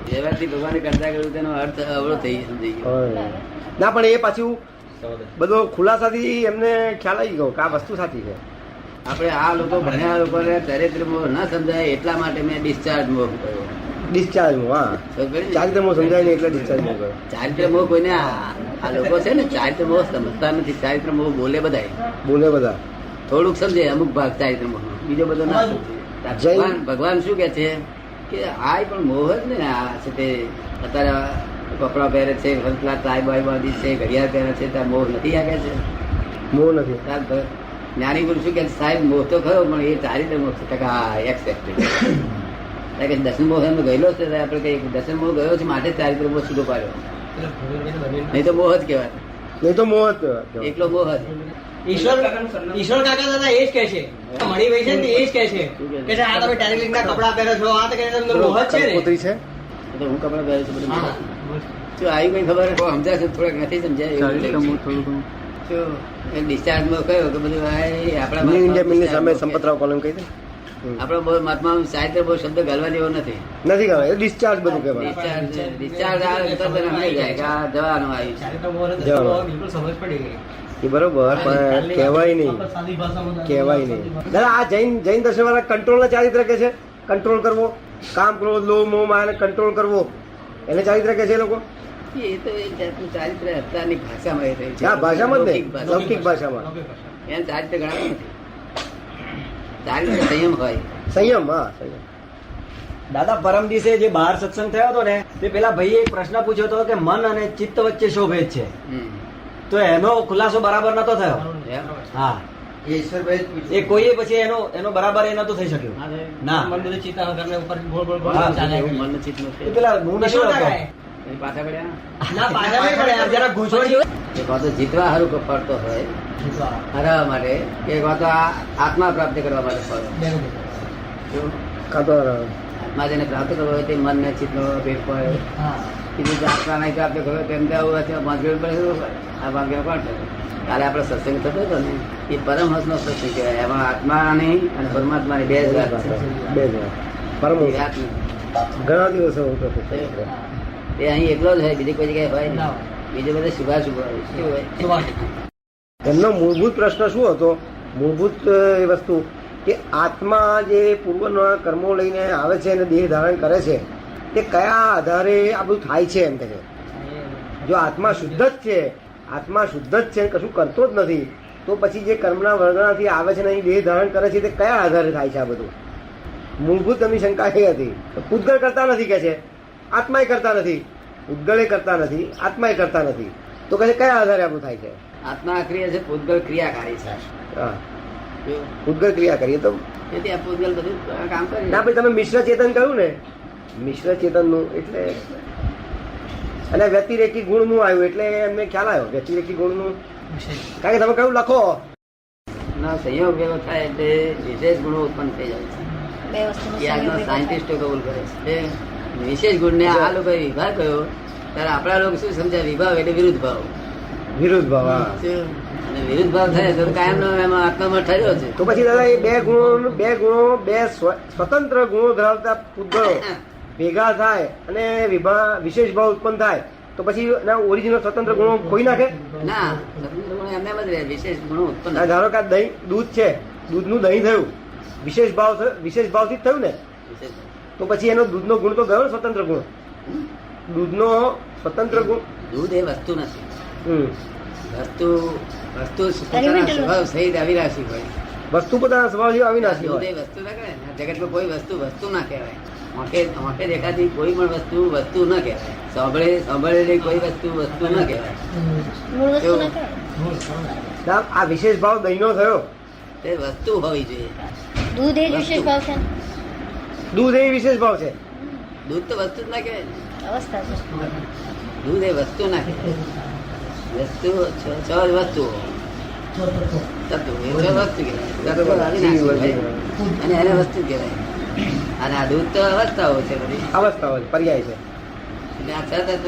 વ્યવહારથી ભગવાને કરતા કર્યું તેનો અર્થ અવળો થઈ સમજી ગયો. ના પણ એ પાછું બધો ખુલાસાથી એમને ખ્યાલ આવી ગયો કે આ વસ્તુ સાચી છે. આપણે આ લોકો ભણ્યા લોકોને ચારિત્ર મોહ ન સમજાય એટલા માટે મેં ડિસ્ચાર્જ મોહ કર્યો. ડિસ્ચાર્જ માં હા ચારિત્ર મોહ સમજાય નહીં એટલે ડિસ્ચાર્જ મોહ કર્યો. ચારિત્ર મોહ કોઈને આ લોકો છે ને ચારિત્ર મોહ સમજતા નથી. ચારિત્ર મોહ બોલે બધા બોલે બધા થોડુંક સમજે અમુક ભાગ ચારિત્ર મોહ, બીજો બધો ના સમજે. ભગવાન શું કે છે કે આ પણ મોહ જ ને. આ છે તે અત્યારે કપડા પહેરે છે, ટાઈ બાઈ બાંધી છે, ઘડિયાળ પહેરે છે, ત્યાં મોહ નથી આ કે છે? મોહ નથી. જ્ઞાની ગુરુ શું કે સાહેબ મોહ તો ખરો પણ એ ચારિત્ર મોહ છે. એક્સેપ્ટેડ કે દસમ મોહ એમ ગયેલો છે. આપણે કઈ દસમ મોહ ગયો છે માટે ચારિત્ર મોહ છૂટો પાડ્યો, નહીં તો મોહ જ કહેવાય. નહીં તો મોહ જ એકલો મોહ જ. ઈશ્વર કાકા દાદા એ જ કહે છે, મળી વહી છે ને એ જ કહે છે કે આ તમે ટેરેલિંગ ના કપડા પહેરો છો, આ તો કે તમને મોહ જ છે ને. કંકોત્રી છે તો હું કપડા પહેરું છું બધું શું આવી કઈ ખબર સમજાશે? થોડાક નથી સમજાય ડિસ્ચાર્જ માં કયો કે બધું ન્યૂ ઇન્ડિયા મિલની સામે સંપતરાવ કોલમ કહી દે. આપડો મહાત્મા સાહિત્ય બહુ શબ્દ ગાલવા જેવો નથી. નથી કહેવાય એ ડિસ્ચાર્જ બધું કહેવાય. ડિસ્ચાર્જ આવે તો તરત સમજાઈ જાય કે આ જવાનું આવ્યું છે. બિલકુલ સમજ પડી ગઈ. એ બરોબર પણ કહેવાય નહીં, કહેવાય નહીં. દાદા આ જૈન દર્શન વાળા કંટ્રોલ ના ચારિત્ર કે છે, કંટ્રોલ કરવો, કામ કરવો, લોભ મોહ માયાને કંટ્રોલ કરવો, એને ચારિત્ર કે છે લોકો. એ તો એક જાતનું ચારિત્ર અત્યારની ભાષામાં એ રહ્યું છે. હા ભાષામાં જ નહીં, લૌકિક ભાષામાં એને ચારિત્ર ગણાતું નથી. ચારિત્ર સંયમ હોય. સંયમ. હા સંયમ. દાદા પરમ દિવસે જે બહાર સત્સંગ થયો હતો ને તે પેલા ભાઈએ એક પ્રશ્ન પૂછ્યો હતો કે મન અને ચિત્ત વચ્ચે શું ભેદ છે, તો એનો ખુલાસો બરાબર નતો થયો. હા એ કોઈએ પછી એનો બરાબર એ નતો થઈ શક્યો. ના મન બધું ચિત્ત અહંકારને ઉપર ગોળ ગોળ ગોળ હા, ચાલે. એવું મન ચિત્ત એ નથી. પેલા હું નતો હતો. એ પાછા પડ્યા ના પાછા નહીં પડ્યા, જરા ગૂંચવણ એ કાં તો જીતવા સારું પડતો હોય, હરાવવા માટે, કે કાં તો આત્મા પ્રાપ્ત કરવા માટે ફરતો. કાં તો આત્મા જેને પ્રાપ્ત કરવો હોય તે મન ને ચિત્ત નો ભેદ પડે. કીધું કે આત્મા નહીં પ્રાપ્ત કર્યો તેમ તો આવું ભાગ્ય પડે. આ ભાગ્ય કોણ છે? કાલે આપડે સત્સંગ થતો હતો ને એ પરમહંસ નો સત્સંગ કહેવાય. એમાં આત્માની અને પરમાત્માની બે જ વાત છે. બે જ પરમ એ વાત નહીં. ઘણા દિવસો હતો એ અહીં એકલો જ હોય, બીજી કોઈ જગ્યાએ હોય નહીં. બીજે બધે શુભાશુભ હોય. શું હોય? એમનો મૂળભૂત પ્રશ્ન શું હતો? મૂળભૂત એ વસ્તુ કે આત્મા જે પૂર્વના કર્મો લઈને આવે છે અને દેહ ધારણ કરે છે તે કયા આધારે આ બધું થાય છે એમ કે છે. જો આત્મા શુદ્ધ જ છે, આત્મા શુદ્ધ જ છે, કશું કરતો જ નથી, તો પછી જે કર્મના વર્ગણાથી આવે છે ને અહીં દેહ ધારણ કરે છે તે કયા આધારે થાય છે આ બધું? મૂળભૂત એમની શંકા એ હતી. પૂતગળ કરતા નથી કે છે, આત્માએ કરતા નથી, પૂતગળે કરતા નથી, આત્માએ કરતા નથી, તો કહે છે કયા આધારે આ બધું થાય છે? આત્મા અક્રિય છે, પૂતગલ ક્રિયાકારી છે. હા પૂતગળ ક્રિયા કરીએ તો તેથી આ પૂતગલ બધું કામ કરે. ના ભાઈ તમે મિશ્ર ચેતન કહ્યું ને, મિશ્ર ચેતનનું એટલે અને વ્યતિરેકી ગુણનું આવ્યું એટલે એમને ખ્યાલ આવ્યો વ્યતિરેકી ગુણનું. કારણ કે તમે કહ્યું લખો ના સંયોગ એવો થાય એટલે વિશેષ ગુણો ઉત્પન્ન થઈ જાય છે. એ આજના સાયન્ટિસ્ટો કબૂલ કરે છે. વિશેષ ગુણ ને આ લોકો વિભાગ કયો ત્યારે આપણા લોકો શું સમજાય? વિભાવ એટલે વિરુદ્ધ ભાવ. વિરુદ્ધ ભાવ. હા અને વિરુદ્ધ ભાવ થાય તો કાયમ નો એમાં આત્મામાં ઠર્યો છે. તો પછી દાદા એ બે ગુણો બે સ્વતંત્ર ગુણો ધરાવતા પૂતગળો ભેગા થાય અને વિશેષ ભાવ ઉત્પન્ન થાય તો પછી ઓરિજિનલ સ્વતંત્ર ગુણો ખોઈ નાખે? ના, સ્વતંત્ર ગુણો એમને જ રહે. વિશેષ ગુણો ઉત્પન્ન. ધારો કે દહીં દૂધ છે, દૂધનું દહીં થયું, વિશેષ ભાવથી જ થયું ને, તો પછી એનો દૂધનો ગુણ તો ગયો ને, સ્વતંત્ર ગુણ. દૂધનો સ્વતંત્ર ગુણ. દૂધ એ વસ્તુ નથી. વસ્તુ પોતાના સ્વભાવ સહિત અવિનાશી હોય. વસ્તુ પોતાના સ્વભાવથી અવિનાશી દૂધ હોય. એ વસ્તુ ના કહેવાય. જગતમાં કોઈ વસ્તુ ના કહેવાય. આંખે દેખાતી કોઈ પણ વસ્તુ ન કહેવાય. સાંભળેલી કોઈ વસ્તુ ન કહેવાય. આ વિશેષ ભાવ દહીંનો થયો તે વસ્તુ હોવી જોઈએ. દૂધ એ જ વિશેષ ભાવ છે. દૂધ એ વિશેષ ભાવ છે. દૂધ તો વસ્તુ જ ના કહેવાય. અવસ્થા છે. દૂધ એ વસ્તુ ના કહેવાય. વસ્તુ છ વસ્તુઓ તત્વો એ છ વસ્તુ કહેવાય. અને એને વસ્તુ કહેવાય. અને આ દૂધ તો અવસ્થાઓ છે બધી. અવસ્થાઓ પર્યાય છે. એટલે આ છ તત્વ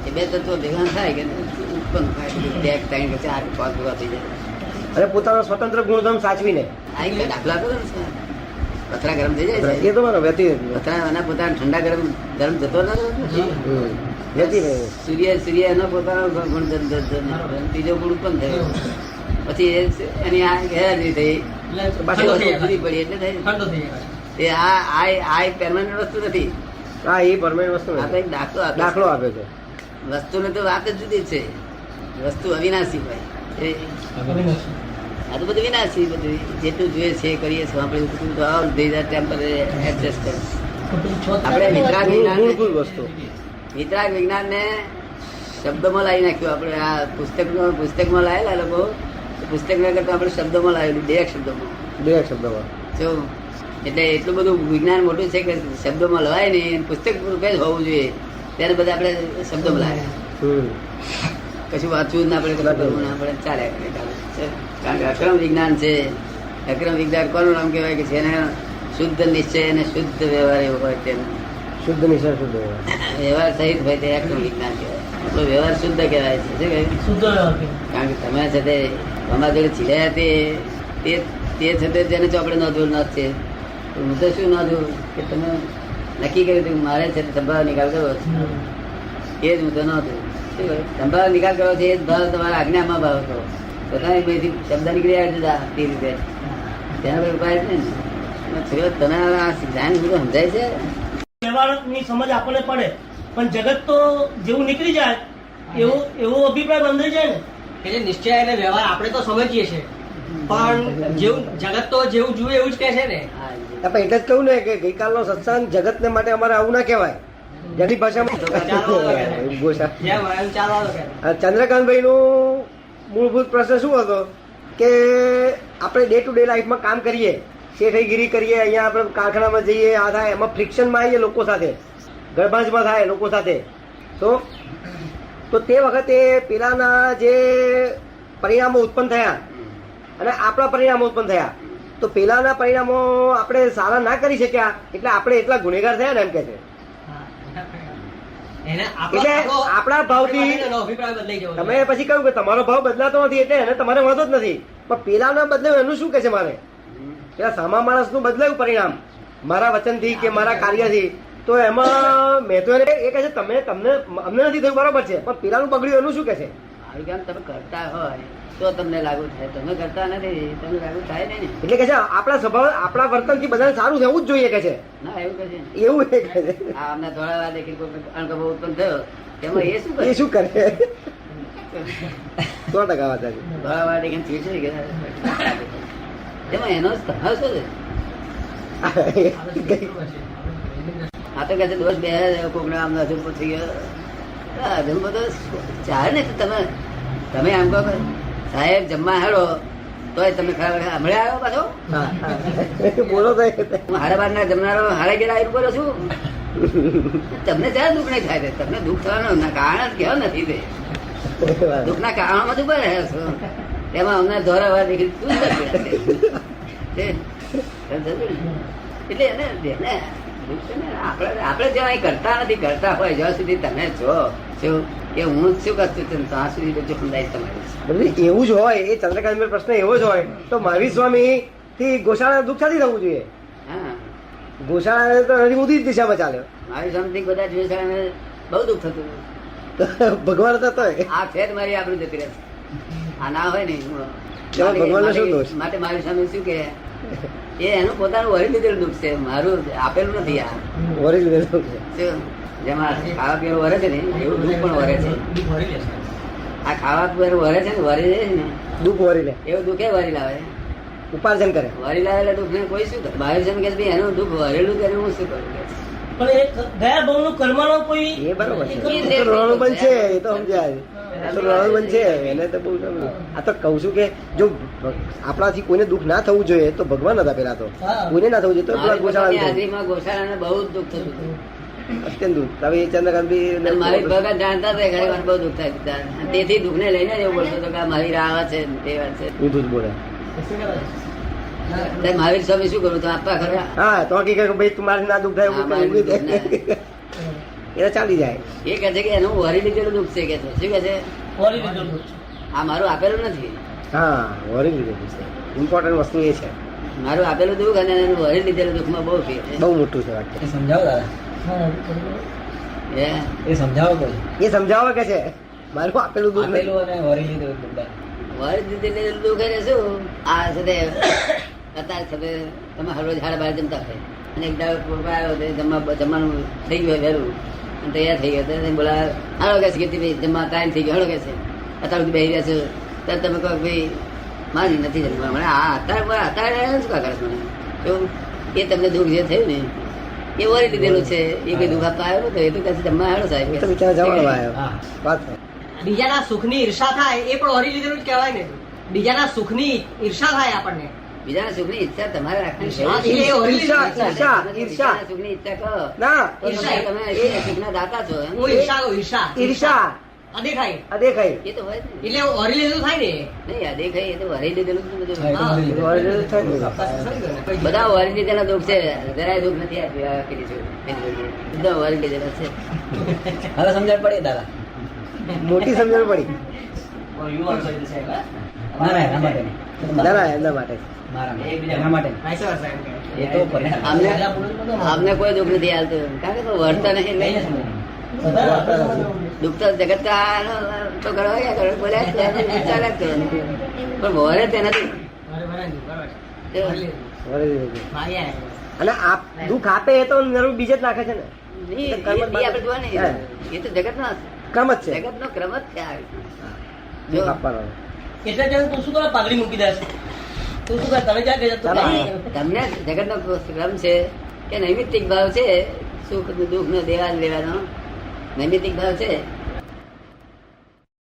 એ બે તત્વો ભેગા થાય કે ઉત્પન્ન થાય. 2 3 4 5 ભેગા થઈ જાય. અને પોતાનો સ્વતંત્ર ગુણધર્મ સાચવીને આ એક દાખલા તો પથરા ગરમ થઈ જાય એ છે તો મારો વ્યતી નથી. પથરા એના પોતાના ઠંડા ગરમ ગરમ જતો નથી. વ્યતી રહે. સૂર્ય એનો પોતાનો ગુણ ત્રીજો ગુણ ઉત્પન્ન થયો, પછી એની આ ગેરહાજરી થઈ, ઠંડો થઈ જાય. જુદી પડી એટલે થઈ. ઠંડો થઈ જાય. એ આ permanent વસ્તુ નથી. હા એ પરમેનન્ટ વસ્તુ આ તો નથી. એક દાખલો આપે છે. દાખલો આપ્યો છે. વસ્તુની તો વાત જ જુદી છે. વસ્તુ અવિનાશી ભાઈ. આ તો બધું વિનાશી, બધું જેટલું જોઈએ છે એ કરીએ છીએ આપણે. બધું તો all these are temporary adjustments. આપણે વિતરાગ મૂળભૂત વસ્તુ. વિતરાગ વિજ્ઞાન ને શબ્દોમાં લાવી નાખ્યું. આપણે આ પુસ્તકમાં લાવેલા લોકો, પુસ્તક ના કરતા આપણે શબ્દોમાં લાવેલું, બે શબ્દોમાં. બે શબ્દોમાં. જો એટલે એટલું બધું વિજ્ઞાન મોટું છે કે શબ્દોમાં લવાય નહીં, પુસ્તક રૂપે જ હોવું જોઈએ. ત્યારે બધા આપણે શબ્દોમાં લાવ્યા. કશું વાંચવું જ ના પડે, કશું કરવું ના પડે, ચાલ્યા કરે ચાલે. કારણ કે અક્રમ વિજ્ઞાન છે. અક્રમ વિજ્ઞાન કોનું નામ કહેવાય કે જેને શુદ્ધ નિશ્ચય અને શુદ્ધ વ્યવહાર એવો હોય તેમ શુદ્ધ નિશ્ચય શુદ્ધ વ્યવહાર. વ્યવહાર સહિત હોય તે અક્રમ વિજ્ઞાન કહેવાય. આપણો વ્યવહાર શુદ્ધ કહેવાય છે. શું કહ્યું? કારણ કે તમે છે તે અમારા જોડે છીડ્યા તે છે તે જેને ચોપડે નોંધવું ન છે. હું તો શું નોંધું કે તમે નક્કી કર્યું હતું કે મારે છે તે સંભાવ નિકાલ કરવો છે, એ જ હું તો નોંધું. શું કહ્યું? સંભાવ નિકાલ કરવો છે એ જ ભાવ તમારા આજ્ઞામાં ભાવ હતો. પોતાની બેથી શબ્દ નીકળી આવે જુદા તે રીતે તેના પર ઉપાય જ નહીં ને. તને આ જ્ઞાન બધું સમજાય છે. વ્યવહારની સમજ આપણને પડે, પણ જગત તો જેવું નીકળી જાય એવો અભિપ્રાય બંધાઈ જાય ને. કે જે નિશ્ચય અને વ્યવહાર આપણે તો સમજીએ છીએ, પણ જેવું જગત તો જેવું જુએ એવું જ કહે છે ને. હા, આપણે એટલે જ કહું ને કે ગઈકાલનો સત્સંગ જગતને માટે અમારે આવું ના કહેવાય. જેની ભાષામાં ઘોષા. જેમ એમ ચાલવાનું કહે. ચંદ્રકાંતભાઈ નું મૂળભૂત પ્રશ્ન શું હતો કે આપણે ડે ટુ ડે લાઈફમાં કામ કરીએ, શેઠગીરી કરીએ, અહીંયા આપણે કારખાનામાં જઈએ, આ થાય, એમાં ફ્રિક્શનમાં આવીએ લોકો સાથે, ગળભાંજમાં થાય લોકો સાથે, તો તે વખતે પેલાના જે પરિણામો ઉત્પન્ન થયા અને આપણા પરિણામો ઉત્પન્ન થયા, તો પેલાના પરિણામો આપણે સારા ના કરી શક્યા એટલે આપણે એટલા ગુનેગાર થયા ને એમ કે છે. એને એટલે આપણા ભાવથી એનો અભિપ્રાય બદલાઈ જવો તમે પછી કહ્યું કે તમારો ભાવ બદલાતો નથી એટલે એને તમારે વાંધો જ નથી, પણ પેલાના બદલાયું એનું શું કે છે મારે? પેલા સામા માણસનું બદલાયું પરિણામ મારા વચનથી કે મારા કાર્યથી, તો એમાં મેં તો એને એ કહે છે તમને અમને નથી થયું બરોબર છે, પણ પેલાનું બગડ્યું એનું શું કે છે? આવી કામ તમે કરતા હોય તો તમને લાગુ થાય, તમે કરતા નથી તમને લાગુ થાય નહીં ને. એટલે કે છે આપણા સ્વભાવ આપણા વર્તનથી બધાને સારું થવું જ જોઈએ કે છે, ના એવું કહે છે. એવું એ કહે છે. આ અમને થોડા વાર દેખી કોઈ અણગમો ઉત્પન્ન થયો તેમાં એ શું કરે? એ શું કરે? 100% વાત છે. થોડા વાર દેખીને ચીડચીડ કરે. તેમાં એનો સ્વભાવ શું છે? આ તો કહે છે દોષ બે કોકને આમ અજુબો થઈ ગયો. અજુબો તો ચાલે ને. તમે આમ કહો સાહેબ જમવા હેડો તોય તમે હમણાં આવ્યો પાછો. બોલો તો હું 12:30 ના જમનારો 11:30 આવી બોલો છું. તમને જ્યાં દુઃખ નહીં થાય, તમને દુઃખ થવાનું કારણ જ કેવો નથી. તે દુઃખ ના કારણોમાં ઉભા રહ્યા છો, તેમાં અમને ધોરાવા દેખી શું એટલે એને દુઃખ છે ને. આપણે જ્યાં અહીં કરતા નથી, કરતા હોય જ્યાં સુધી તમે છો શું કે હું શું કરતું ત્યાં સુધી બધું સમજાય તમારે. બધું એવું જ હોય. એ ચંદ્રકાંત પ્રશ્ન એવો જ હોય તો મહાવીર સ્વામી થી ગોશાળા દુઃખ નથી થવું જોઈએ. હા, ગોશાળા તો નથી ઊંધી દિશામાં ચાલે. મારી સમથી બધા જોઈ બહુ દુઃખ થતું. ભગવાન થતો આ ફેર મારી આપણું જતી રહેશે. આ ના હોય ને ભગવાનનો શું દોષ? માટે મારી સામે શું કે એ એનું પોતાનું વરી લીધેલું દુઃખ છે, મારું આપેલું નથી. આ વરી લીધેલું છે. શું જેમાં ખાવા પીવાનું વરે છે ને એવું દુઃખ પણ વરે છે. આ ખાવા પીવાનું વરે છે ને વરી જાય ને દુઃખ વરી લે, એવું દુઃખ એ વરી લાવે. ઉપાર્જન કરે. વરી લાવેલા દુઃખ ને કોઈ શું કરે? મારી સામે કે ભાઈ એનું દુઃખ વરેલું કરે હું શું કરું કે પણ એ ગયા ભાવનું કર્મનો કોઈ એ બરોબર છે. એ તો રોણું બંધ છે, એ તો સમજાય. એ તો રોણું બંધ છે, એને તો બહુ સમજ. આ તો કહું છું કે જો આપણાથી કોઈને દુઃખ ના થવું જોઈએ તો ભગવાન હતા પેલા તો. કોઈને ના થવું જોઈએ તો પેલા ગોશાળા હાજરીમાં ગોશાળાને બહુ જ દુઃખ થતું હતું. અત્યંત દુઃખ. હવે એ ચંદ્રકાંત મારી ભગત જાણતા હતા ઘણી વાર બહુ દુઃખ થાય. તેથી દુઃખ ને લઈને એવું બોલતો હતો કે આ મહાવીર આવા છે તે વાત છે. ઊંધું જ બોલે. મહાવીર સ્વામી શું કરું તો આપવા ખરા? હા તો હકીકત ભાઈ તમારે ના દુઃખ થાય એવું ઊંઘી દે એટલે ચાલી જાય. એ કહે છે કે એનું વરી લીધેલું દુઃખ છે કે છે. શું કે છે? વળી લીધેલું છે. આ મારું આપેલું નથી. હા વરી લીધેલું છે. ઇમ્પોર્ટન્ટ વસ્તુ એ છે. મારું આપેલું દુઃખ અને એનું વળી લીધેલું દુઃખમાં બહુ ફેર છે. બહુ મોટું છે વાક્ય. એ સમજાવો દાદા, હે? એ સમજાવો કોઈ. એ સમજાવે કે છે મારું આપેલું દુઃખ નહીં. આપેલું અને વરી લીધું બધા. વળી લીધેલું દુઃખ એટલે શું? આ સાથે અત્યારે સાથે તમે હળવો ઝાડ બહાર જમતા હોય અને એક દાડો કોઈ આવ્યો તો જમવાનું થઈ ગયું વહેલું અને તૈયાર થઈ ગયો તો બોલા હાલો કે છે કીર્તિભાઈ જમવા ટાઈમ થઈ ગયો હાલો કે છે અત્યાર સુધી બેસી રહ્યા છો ત્યારે તમે કહો ભાઈ મારી નથી જમવા મને અત્યારે શું કા કરે છે મને કેવું એ તમને દુઃખ જે થયું ને એ વળી લીધેલું છે એ કઈ દુઃખ આપવા આવ્યો નતો એ તો કહે છે જમવા આવ્યો સાહેબ એ તો બિચારા જવાબ આવ્યો હા. વાત છે. બીજાના સુખની ઈર્ષા થાય એ પણ વરી લીધેલું જ કહેવાય ને. બીજાના સુખની ઈર્ષા થાય આપણને. બીજાના સુખની ઈચ્છા તમારે રાખવાની છે. હા, એ વળી ઈર્ષા, લીધેલું. ઈર્ષા. બીજાના સુખની ઈચ્છા કરો ના તો તમે સુખના દાતા છો એમ. હું ઈર્ષા કહું, ઈર્ષા. ઈર્ષા અદેખાઈ. અદેખાઈ. એ તો હોય જ ને. એટલે વરી લીધેલું થાય ને. નહીં આ દેખાય એ તો વરી લીધેલું જ ને બધું. હા, એ તો વરી લીધેલું. વળી થાય ને. બસ સમજી ગયો ને. બધા વરી લીધેલા દુઃખ છે જરાય દુઃખ નથી આપ્યું પેલી છું બધા વરી લીધેલા છે. હવે સમજણ પડી દાદા. મોટી સમજણ પડી. You also in the same, huh? ના ના એના માટે નહીં. ના ના એમના માટે મારા માટે. એના માટે નહીં. Vice versa, એમ કહેવાય. એ તો પરિણામ. આમને કોઈ દુઃખ નથી હાલતું કારણ કે વર્તા નહીં લઈને એટલે સમજણ. દુઃખ તો જગત તો કરવા ગયા કરો બોલ્યા જ કરે, ચાલ્યા જ કરે. પણ વરે તે નથી બરાબર ને? બરાબર. જો, વરી લીધું. વળી દીધું. ભાગ્યા. અને આપ દુઃખ આપે એ તો નરું બીજે જ નાખે છે ને નહીં, એ આપણે જોવા નહીં. એ તો જગત નો ક્રમ જ છે જગત નો ક્રમ જ છે આ. જો દુઃખ આપવાનો. એટલે જણ તું શું કરે પાઘડી મૂકી દે છે? તું શું કરે તમે ક્યાં ગયા તું ચાલો. નહીં. તમને જગત નો ક્રમ છે કે નૈમિત્તિક ભાવ છે સુખ દુઃખ નો દેવા લેવાનો નૈમિત્તિક ભાવ છે